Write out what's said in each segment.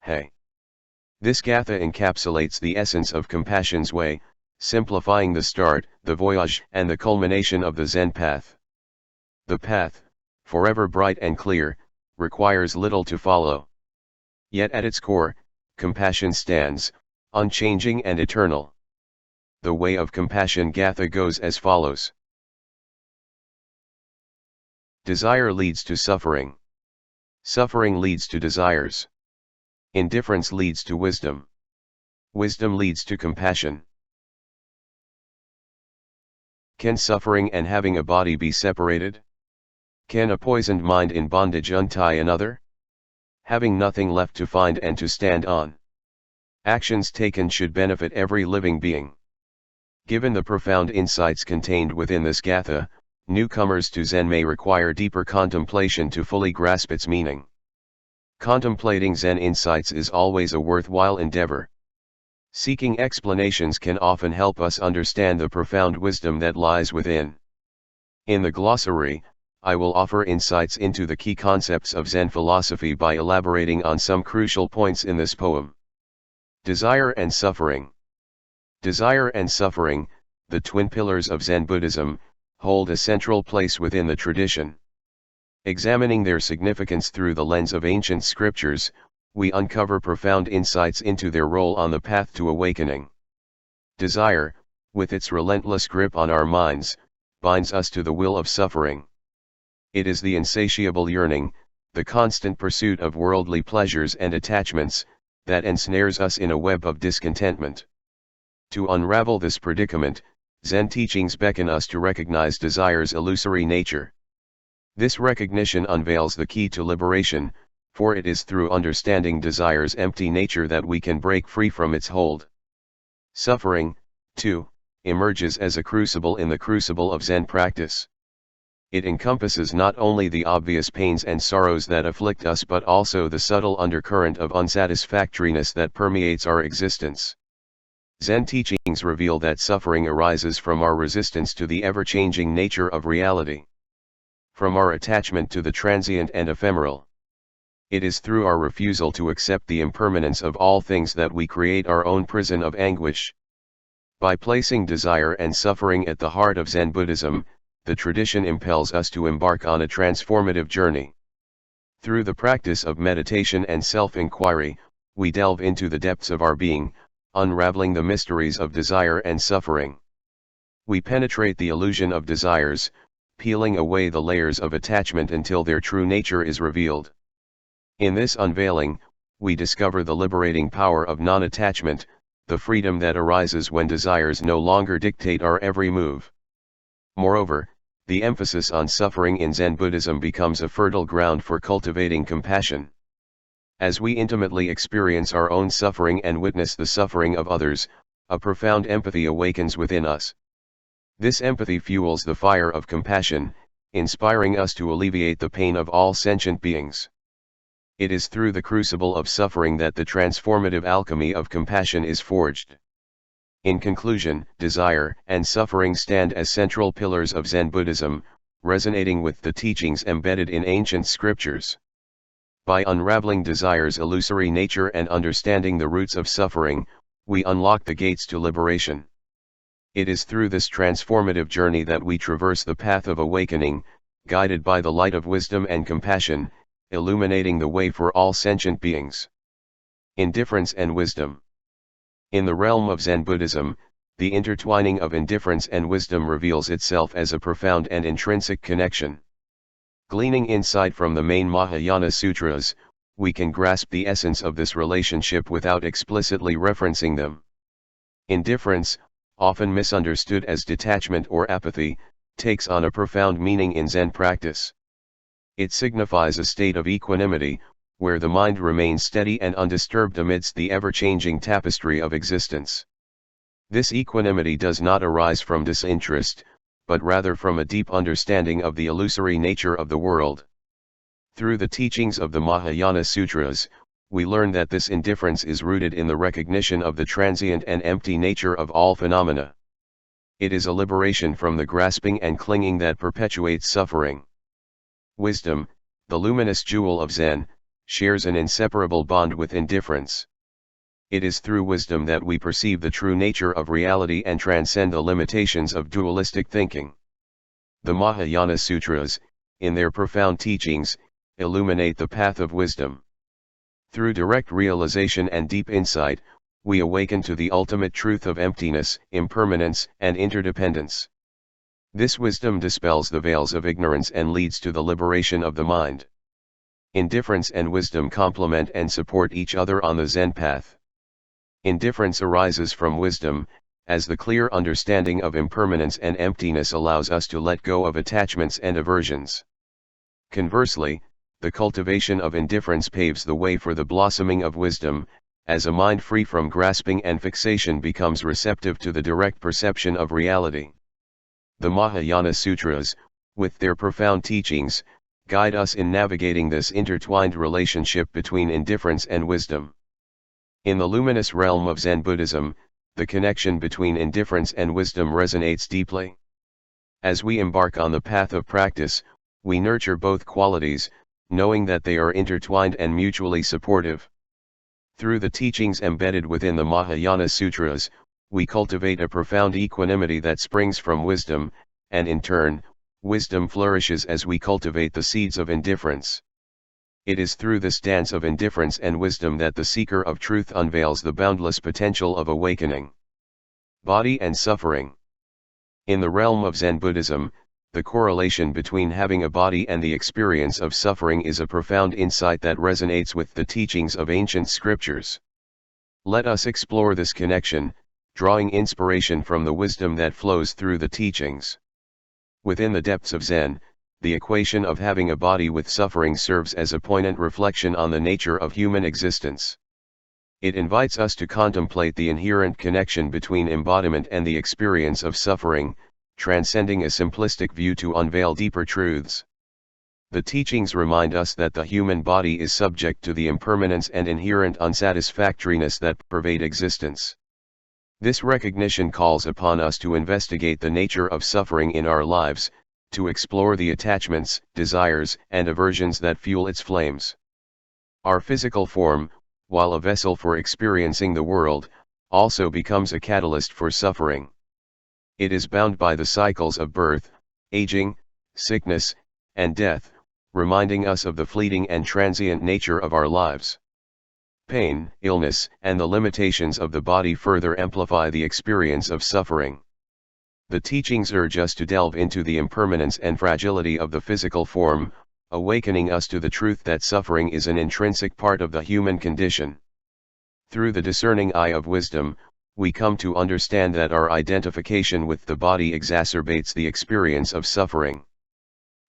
Hey. This Gatha encapsulates the essence of compassion's way, simplifying the start, the voyage, and the culmination of the Zen path. The path, forever bright and clear, requires little to follow. Yet at its core, compassion stands, unchanging and eternal. The way of compassion Gatha goes as follows. Desire leads to suffering. Suffering leads to desires. Indifference leads to wisdom. Wisdom leads to compassion. Can suffering and having a body be separated? Can a poisoned mind in bondage untie another? Having nothing left to find and to stand on. Actions taken should benefit every living being. Given the profound insights contained within this Gatha, newcomers to Zen may require deeper contemplation to fully grasp its meaning. Contemplating Zen insights is always a worthwhile endeavor. Seeking explanations can often help us understand the profound wisdom that lies within. In the glossary, I will offer insights into the key concepts of Zen philosophy by elaborating on some crucial points in this poem. Desire and suffering. Desire and suffering, the twin pillars of Zen Buddhism, hold a central place within the tradition. Examining their significance through the lens of ancient scriptures, we uncover profound insights into their role on the path to awakening. Desire, with its relentless grip on our minds, binds us to the will of suffering. It is the insatiable yearning, the constant pursuit of worldly pleasures and attachments, that ensnares us in a web of discontentment. To unravel this predicament, Zen teachings beckon us to recognize desire's illusory nature. This recognition unveils the key to liberation, for it is through understanding desire's empty nature that we can break free from its hold. Suffering, too, emerges as a crucible in the crucible of Zen practice. It encompasses not only the obvious pains and sorrows that afflict us but also the subtle undercurrent of unsatisfactoriness that permeates our existence. Zen teachings reveal that suffering arises from our resistance to the ever-changing nature of reality. From our attachment to the transient and ephemeral. It is through our refusal to accept the impermanence of all things that we create our own prison of anguish. By placing desire and suffering at the heart of Zen Buddhism, the tradition impels us to embark on a transformative journey. Through the practice of meditation and self-inquiry, we delve into the depths of our being, unraveling the mysteries of desire and suffering. We penetrate the illusion of desires, peeling away the layers of attachment until their true nature is revealed. In this unveiling, we discover the liberating power of non-attachment, the freedom that arises when desires no longer dictate our every move. Moreover, the emphasis on suffering in Zen Buddhism becomes a fertile ground for cultivating compassion. As we intimately experience our own suffering and witness the suffering of others, a profound empathy awakens within us. This empathy fuels the fire of compassion, inspiring us to alleviate the pain of all sentient beings. It is through the crucible of suffering that the transformative alchemy of compassion is forged. In conclusion, desire and suffering stand as central pillars of Zen Buddhism, resonating with the teachings embedded in ancient scriptures. By unraveling desire's illusory nature and understanding the roots of suffering, we unlock the gates to liberation. It is through this transformative journey that we traverse the path of awakening, guided by the light of wisdom and compassion, illuminating the way for all sentient beings. Indifference and Wisdom. In the realm of Zen Buddhism, the intertwining of indifference and wisdom reveals itself as a profound and intrinsic connection. Gleaning insight from the main Mahayana Sutras, we can grasp the essence of this relationship without explicitly referencing them. Indifference, often misunderstood as detachment or apathy, takes on a profound meaning in Zen practice. It signifies a state of equanimity, where the mind remains steady and undisturbed amidst the ever-changing tapestry of existence. This equanimity does not arise from disinterest, but rather from a deep understanding of the illusory nature of the world. Through the teachings of the Mahayana Sutras, we learn that this indifference is rooted in the recognition of the transient and empty nature of all phenomena. It is a liberation from the grasping and clinging that perpetuates suffering. Wisdom, the luminous jewel of Zen, shares an inseparable bond with indifference. It is through wisdom that we perceive the true nature of reality and transcend the limitations of dualistic thinking. The Mahayana Sutras, in their profound teachings, illuminate the path of wisdom. Through direct realization and deep insight, we awaken to the ultimate truth of emptiness, impermanence, and interdependence. This wisdom dispels the veils of ignorance and leads to the liberation of the mind. Indifference and wisdom complement and support each other on the Zen path. Indifference arises from wisdom, as the clear understanding of impermanence and emptiness allows us to let go of attachments and aversions. Conversely, the cultivation of indifference paves the way for the blossoming of wisdom, as a mind free from grasping and fixation becomes receptive to the direct perception of reality. The Mahayana Sutras, with their profound teachings, guide us in navigating this intertwined relationship between indifference and wisdom. In the luminous realm of Zen Buddhism, the connection between indifference and wisdom resonates deeply. As we embark on the path of practice, we nurture both qualities, knowing that they are intertwined and mutually supportive. Through the teachings embedded within the Mahayana Sutras, we cultivate a profound equanimity that springs from wisdom, and in turn, wisdom flourishes as we cultivate the seeds of indifference. It is through this dance of indifference and wisdom that the seeker of truth unveils the boundless potential of awakening. Body and suffering. In the realm of Zen Buddhism, the correlation between having a body and the experience of suffering is a profound insight that resonates with the teachings of ancient scriptures. Let us explore this connection, drawing inspiration from the wisdom that flows through the teachings. Within the depths of Zen, the equation of having a body with suffering serves as a poignant reflection on the nature of human existence. It invites us to contemplate the inherent connection between embodiment and the experience of suffering, transcending a simplistic view to unveil deeper truths. The teachings remind us that the human body is subject to the impermanence and inherent unsatisfactoriness that pervade existence. This recognition calls upon us to investigate the nature of suffering in our lives, to explore the attachments, desires, and aversions that fuel its flames. Our physical form, while a vessel for experiencing the world, also becomes a catalyst for suffering. It is bound by the cycles of birth, aging, sickness, and death, reminding us of the fleeting and transient nature of our lives. Pain, illness, and the limitations of the body further amplify the experience of suffering. The teachings urge us to delve into the impermanence and fragility of the physical form, awakening us to the truth that suffering is an intrinsic part of the human condition. Through the discerning eye of wisdom, we come to understand that our identification with the body exacerbates the experience of suffering.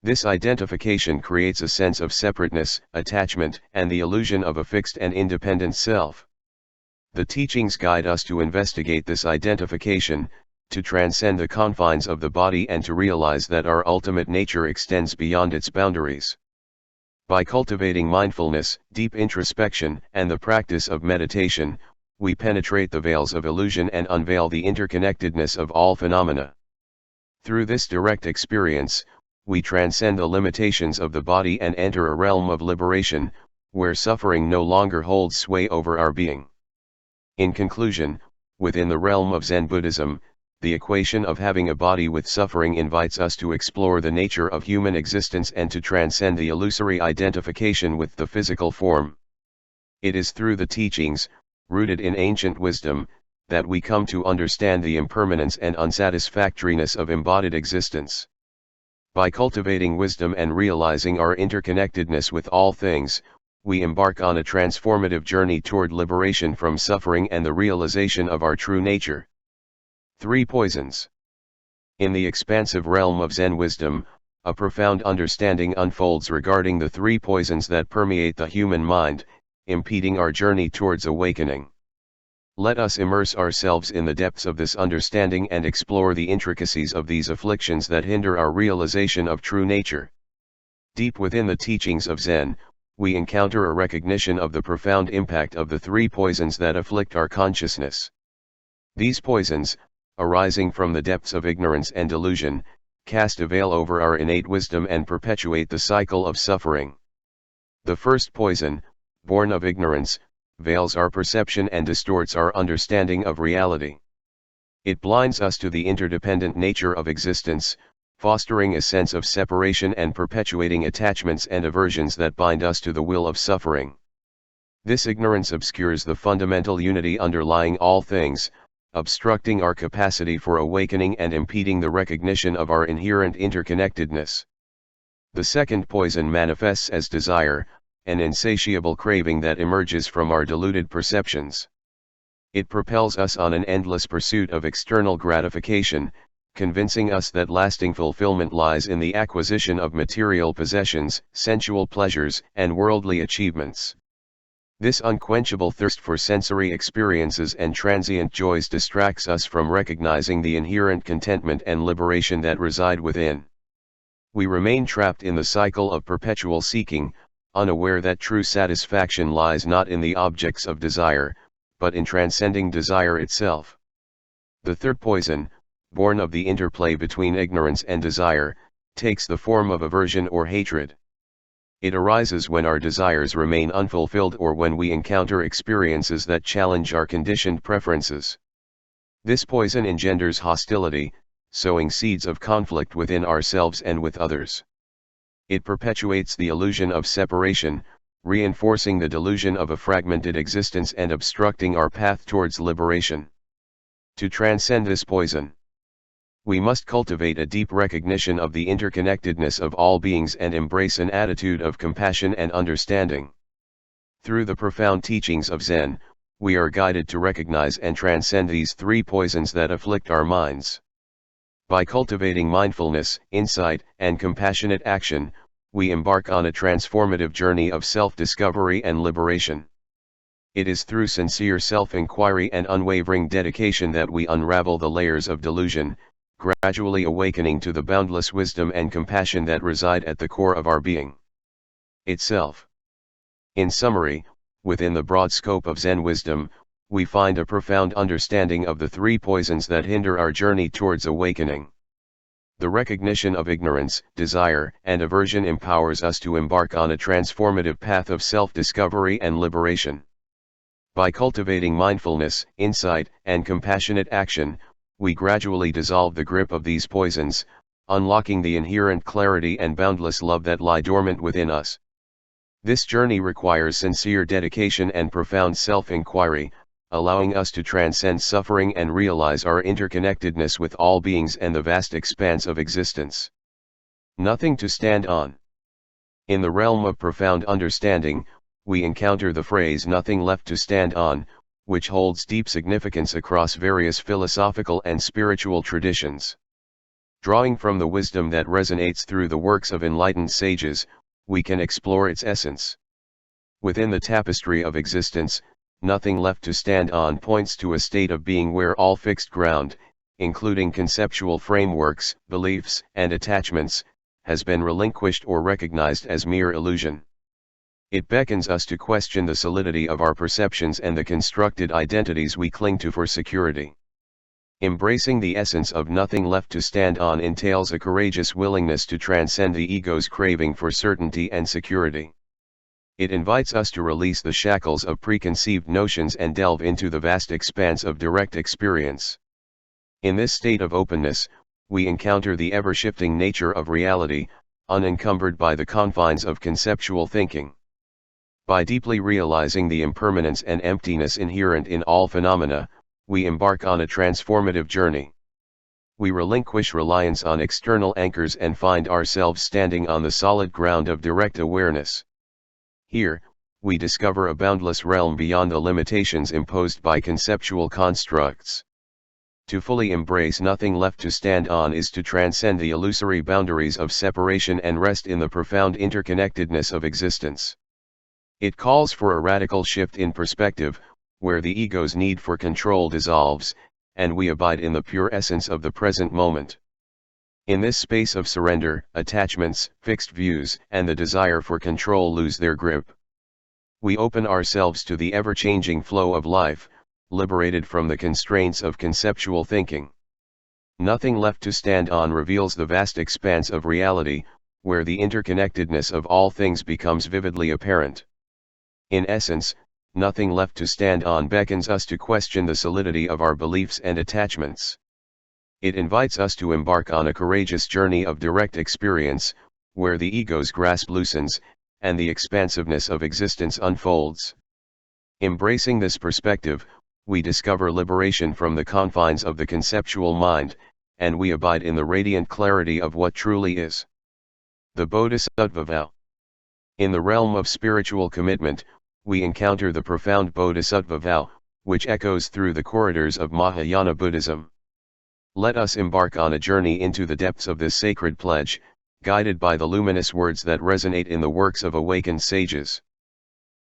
This identification creates a sense of separateness, attachment, and the illusion of a fixed and independent self. The teachings guide us to investigate this identification, to transcend the confines of the body and to realize that our ultimate nature extends beyond its boundaries. By cultivating mindfulness, deep introspection, and the practice of meditation, we penetrate the veils of illusion and unveil the interconnectedness of all phenomena. Through this direct experience, we transcend the limitations of the body and enter a realm of liberation, where suffering no longer holds sway over our being. In conclusion, within the realm of Zen Buddhism, the equation of having a body with suffering invites us to explore the nature of human existence and to transcend the illusory identification with the physical form. It is through the teachings, rooted in ancient wisdom, that we come to understand the impermanence and unsatisfactoriness of embodied existence. By cultivating wisdom and realizing our interconnectedness with all things, we embark on a transformative journey toward liberation from suffering and the realization of our true nature. 3 Poisons. In the expansive realm of Zen wisdom, a profound understanding unfolds regarding the 3 poisons that permeate the human mind, impeding our journey towards awakening. Let us immerse ourselves in the depths of this understanding and explore the intricacies of these afflictions that hinder our realization of true nature. Deep within the teachings of Zen, we encounter a recognition of the profound impact of the 3 poisons that afflict our consciousness. These poisons, arising from the depths of ignorance and delusion, cast a veil over our innate wisdom and perpetuate the cycle of suffering. The first poison, born of ignorance, veils our perception and distorts our understanding of reality. It blinds us to the interdependent nature of existence, fostering a sense of separation and perpetuating attachments and aversions that bind us to the will of suffering. This ignorance obscures the fundamental unity underlying all things, obstructing our capacity for awakening and impeding the recognition of our inherent interconnectedness. The second poison manifests as desire, an insatiable craving that emerges from our deluded perceptions. It propels us on an endless pursuit of external gratification, convincing us that lasting fulfillment lies in the acquisition of material possessions, sensual pleasures, and worldly achievements. This unquenchable thirst for sensory experiences and transient joys distracts us from recognizing the inherent contentment and liberation that reside within. We remain trapped in the cycle of perpetual seeking, unaware that true satisfaction lies not in the objects of desire, but in transcending desire itself. The third poison, born of the interplay between ignorance and desire, takes the form of aversion or hatred. It arises when our desires remain unfulfilled or when we encounter experiences that challenge our conditioned preferences. This poison engenders hostility, sowing seeds of conflict within ourselves and with others. It perpetuates the illusion of separation, reinforcing the delusion of a fragmented existence and obstructing our path towards liberation. To transcend this poison, we must cultivate a deep recognition of the interconnectedness of all beings and embrace an attitude of compassion and understanding. Through the profound teachings of Zen, we are guided to recognize and transcend these three poisons that afflict our minds. By cultivating mindfulness, insight, and compassionate action, we embark on a transformative journey of self-discovery and liberation. It is through sincere self-inquiry and unwavering dedication that we unravel the layers of delusion, gradually awakening to the boundless wisdom and compassion that reside at the core of our being itself. In summary, within the broad scope of Zen wisdom, we find a profound understanding of the three poisons that hinder our journey towards awakening. The recognition of ignorance, desire, and aversion empowers us to embark on a transformative path of self-discovery and liberation. By cultivating mindfulness, insight, and compassionate action, we gradually dissolve the grip of these poisons, unlocking the inherent clarity and boundless love that lie dormant within us. This journey requires sincere dedication and profound self-inquiry, allowing us to transcend suffering and realize our interconnectedness with all beings and the vast expanse of existence. Nothing to stand on. In the realm of profound understanding, we encounter the phrase "nothing left to stand on," which holds deep significance across various philosophical and spiritual traditions. Drawing from the wisdom that resonates through the works of enlightened sages, we can explore its essence. Within the tapestry of existence, nothing left to stand on points to a state of being where all fixed ground, including conceptual frameworks, beliefs, and attachments, has been relinquished or recognized as mere illusion. It beckons us to question the solidity of our perceptions and the constructed identities we cling to for security. Embracing the essence of nothing left to stand on entails a courageous willingness to transcend the ego's craving for certainty and security. It invites us to release the shackles of preconceived notions and delve into the vast expanse of direct experience. In this state of openness, we encounter the ever-shifting nature of reality, unencumbered by the confines of conceptual thinking. By deeply realizing the impermanence and emptiness inherent in all phenomena, we embark on a transformative journey. We relinquish reliance on external anchors and find ourselves standing on the solid ground of direct awareness. Here, we discover a boundless realm beyond the limitations imposed by conceptual constructs. To fully embrace nothing left to stand on is to transcend the illusory boundaries of separation and rest in the profound interconnectedness of existence. It calls for a radical shift in perspective, where the ego's need for control dissolves, and we abide in the pure essence of the present moment. In this space of surrender, attachments, fixed views, and the desire for control lose their grip. We open ourselves to the ever-changing flow of life, liberated from the constraints of conceptual thinking. Nothing left to stand on reveals the vast expanse of reality, where the interconnectedness of all things becomes vividly apparent. In essence, nothing left to stand on beckons us to question the solidity of our beliefs and attachments. It invites us to embark on a courageous journey of direct experience, where the ego's grasp loosens, and the expansiveness of existence unfolds. Embracing this perspective, we discover liberation from the confines of the conceptual mind, and we abide in the radiant clarity of what truly is. The Bodhisattva Vow. In the realm of spiritual commitment, we encounter the profound Bodhisattva Vow, which echoes through the corridors of Mahayana Buddhism. Let us embark on a journey into the depths of this sacred pledge, guided by the luminous words that resonate in the works of awakened sages.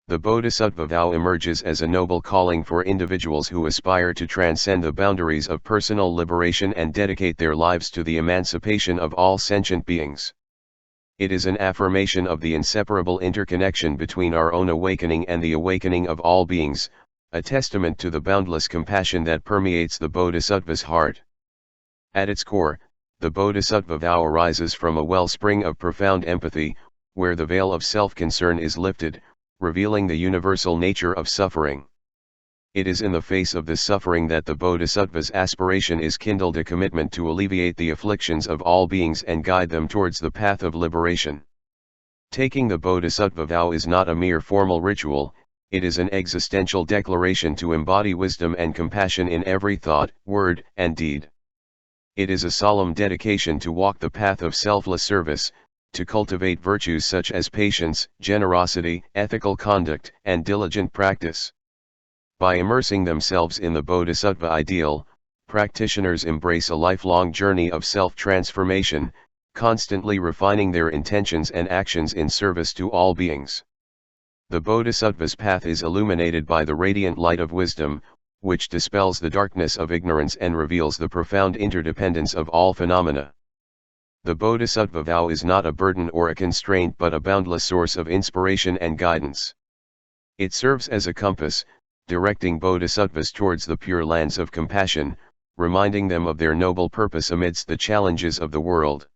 The Bodhisattva Vow emerges as a noble calling for individuals who aspire to transcend the boundaries of personal liberation and dedicate their lives to the emancipation of all sentient beings. It is an affirmation of the inseparable interconnection between our own awakening and the awakening of all beings, a testament to the boundless compassion that permeates the Bodhisattva's heart. At its core, the Bodhisattva Vow arises from a wellspring of profound empathy, where the veil of self-concern is lifted, revealing the universal nature of suffering. It is in the face of this suffering that the Bodhisattva's aspiration is kindled, a commitment to alleviate the afflictions of all beings and guide them towards the path of liberation. Taking the Bodhisattva Vow is not a mere formal ritual, it is an existential declaration to embody wisdom and compassion in every thought, word, and deed. It is a solemn dedication to walk the path of selfless service, to cultivate virtues such as patience, generosity, ethical conduct, and diligent practice. By immersing themselves in the Bodhisattva ideal, practitioners embrace a lifelong journey of self-transformation, constantly refining their intentions and actions in service to all beings. The Bodhisattva's path is illuminated by the radiant light of wisdom, which dispels the darkness of ignorance and reveals the profound interdependence of all phenomena. The Bodhisattva Vow is not a burden or a constraint but a boundless source of inspiration and guidance. It serves as a compass, directing bodhisattvas towards the pure lands of compassion, reminding them of their noble purpose amidst the challenges of the world.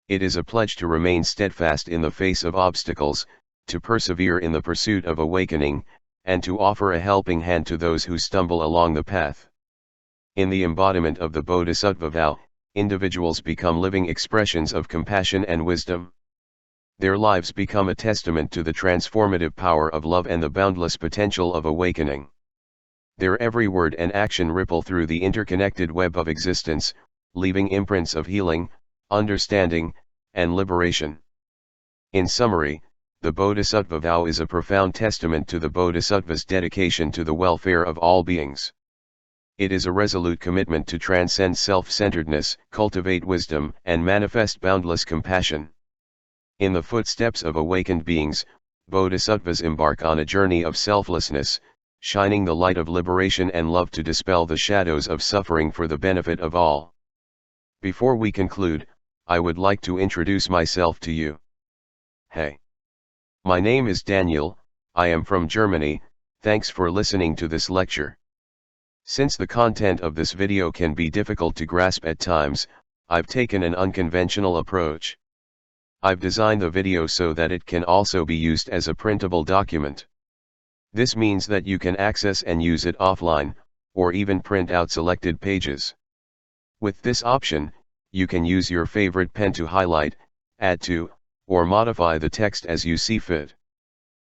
It is a pledge to remain steadfast in the face of obstacles, to persevere in the pursuit of awakening, and to offer a helping hand to those who stumble along the path. In the embodiment of the Bodhisattva Vow, individuals become living expressions of compassion and wisdom. Their lives become a testament to the transformative power of love and the boundless potential of awakening. Their every word and action ripple through the interconnected web of existence, leaving imprints of healing, understanding, and liberation. In summary, the Bodhisattva Vow is a profound testament to the Bodhisattva's dedication to the welfare of all beings. It is a resolute commitment to transcend self-centeredness, cultivate wisdom, and manifest boundless compassion. In the footsteps of awakened beings, Bodhisattvas embark on a journey of selflessness, shining the light of liberation and love to dispel the shadows of suffering for the benefit of all. Before we conclude, I would like to introduce myself to you. Hey. My name is Daniel, I am from Germany, thanks for listening to this lecture. Since the content of this video can be difficult to grasp at times, I've taken an unconventional approach. I've designed the video so that it can also be used as a printable document. This means that you can access and use it offline, or even print out selected pages. With this option, you can use your favorite pen to highlight, add to, or modify the text as you see fit.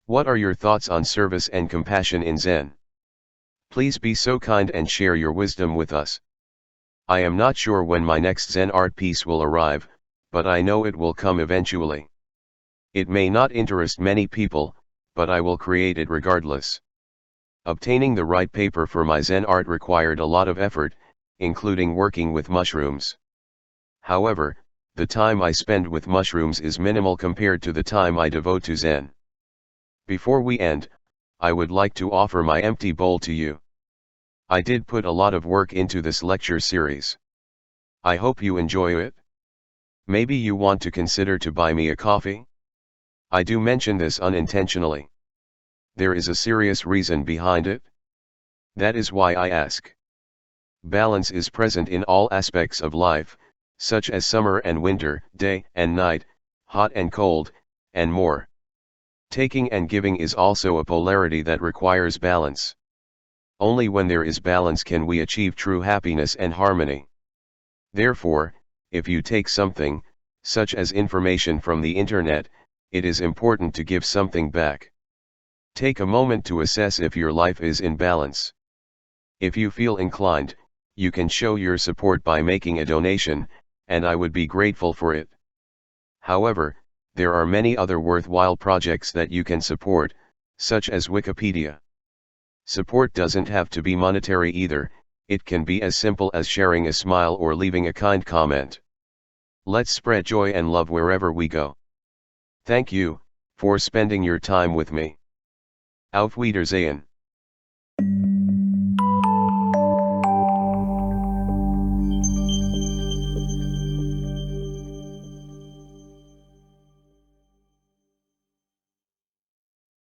What are your thoughts on service and compassion in Zen? Please be so kind and share your wisdom with us. I am not sure when my next Zen art piece will arrive, but I know it will come eventually. It may not interest many people, but I will create it regardless. Obtaining the right paper for my Zen art required a lot of effort, including working with mushrooms. However, the time I spend with mushrooms is minimal compared to the time I devote to Zen. Before we end, I would like to offer my empty bowl to you. I did put a lot of work into this lecture series. I hope you enjoy it. Maybe you want to consider to buy me a coffee? I do mention this unintentionally. There is a serious reason behind it. That is why I ask. Balance is present in all aspects of life, such as summer and winter, day and night, hot and cold, and more. Taking and giving is also a polarity that requires balance. Only when there is balance can we achieve true happiness and harmony. Therefore, if you take something, such as information from the internet, it is important to give something back. Take a moment to assess if your life is in balance. If you feel inclined, you can show your support by making a donation, and I would be grateful for it. However, there are many other worthwhile projects that you can support, such as Wikipedia. Support doesn't have to be monetary either, it can be as simple as sharing a smile or leaving a kind comment. Let's spread joy and love wherever we go. Thank you for spending your time with me. Auf Wiedersehen.